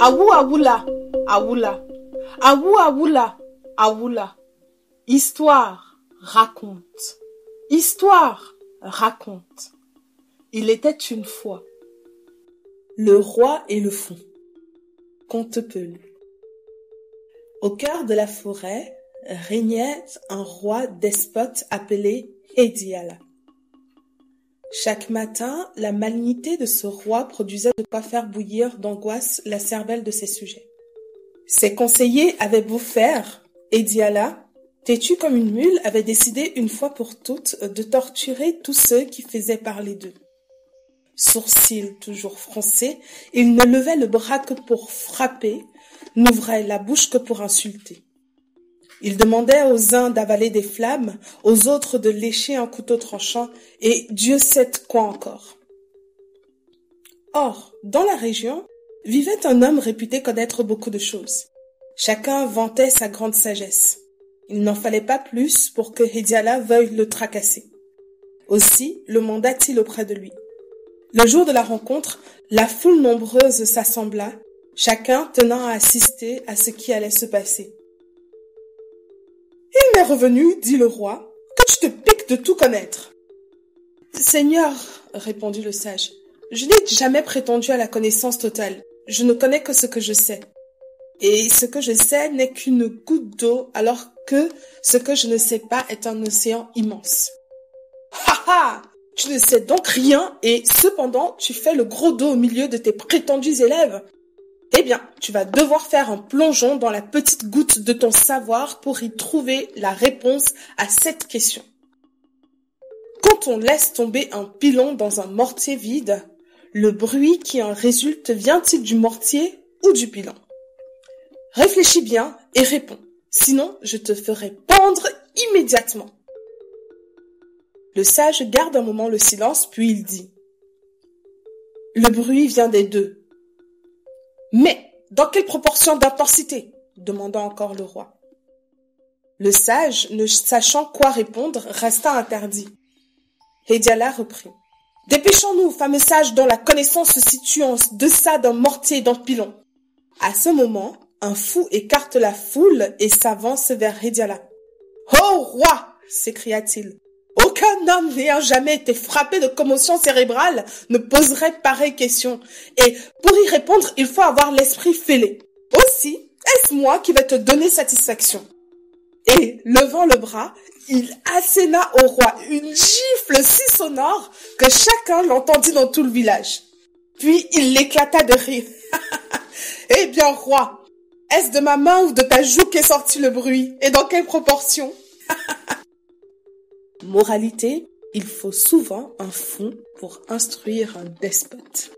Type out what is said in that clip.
Awu awula, awula. Awu awula, awula. Histoire, raconte. Histoire, raconte. Il était une fois. Le roi et le fou. Conte Pelou. Au cœur de la forêt régnait un roi despote appelé Hédiala. Chaque matin, la malignité de ce roi produisait de quoi faire bouillir d'angoisse la cervelle de ses sujets. Ses conseillers avaient beau faire, Hédiala, têtu comme une mule, avait décidé une fois pour toutes de torturer tous ceux qui faisaient parler d'eux. Sourcils toujours froncés, il ne levait le bras que pour frapper, n'ouvrait la bouche que pour insulter. Il demandait aux uns d'avaler des flammes, aux autres de lécher un couteau tranchant, et Dieu sait quoi encore. Or, dans la région, vivait un homme réputé connaître beaucoup de choses. Chacun vantait sa grande sagesse. Il n'en fallait pas plus pour que Hédiala veuille le tracasser. Aussi le manda-t-il auprès de lui. Le jour de la rencontre, la foule nombreuse s'assembla, chacun tenant à assister à ce qui allait se passer. « Il m'est revenu, dit le roi, que tu te piques de tout connaître. »« Seigneur, répondit le sage, je n'ai jamais prétendu à la connaissance totale. Je ne connais que ce que je sais. Et ce que je sais n'est qu'une goutte d'eau, alors que ce que je ne sais pas est un océan immense. »« Ha ha ! Tu ne sais donc rien et cependant tu fais le gros dos au milieu de tes prétendus élèves. Eh bien, tu vas devoir faire un plongeon dans la petite goutte de ton savoir pour y trouver la réponse à cette question. Quand on laisse tomber un pilon dans un mortier vide, le bruit qui en résulte vient-il du mortier ou du pilon? Réfléchis bien et réponds, sinon je te ferai pendre immédiatement. Le sage garde un moment le silence, puis il dit « Le bruit vient des deux. »« Mais dans quelle proportion d'intensité ?» demanda encore le roi. Le sage, ne sachant quoi répondre, resta interdit. Hédiala reprit « Dépêchons-nous, fameux sage dont la connaissance se situe en deçà d'un mortier et d'un pilon. » À ce moment, un fou écarte la foule et s'avance vers Hédiala. « Ô roi !» s'écria-t-il. Aucun homme n'ayant jamais été frappé de commotion cérébrale ne poserait pareille question. Et pour y répondre, il faut avoir l'esprit fêlé. Aussi, est-ce moi qui vais te donner satisfaction? Et, levant le bras, il asséna au roi une gifle si sonore que chacun l'entendit dans tout le village. Puis il éclata de rire. Eh bien, roi, est-ce de ma main ou de ta joue qu'est sorti le bruit? Et dans quelle proportion? Moralité, il faut souvent un fou pour instruire un despote.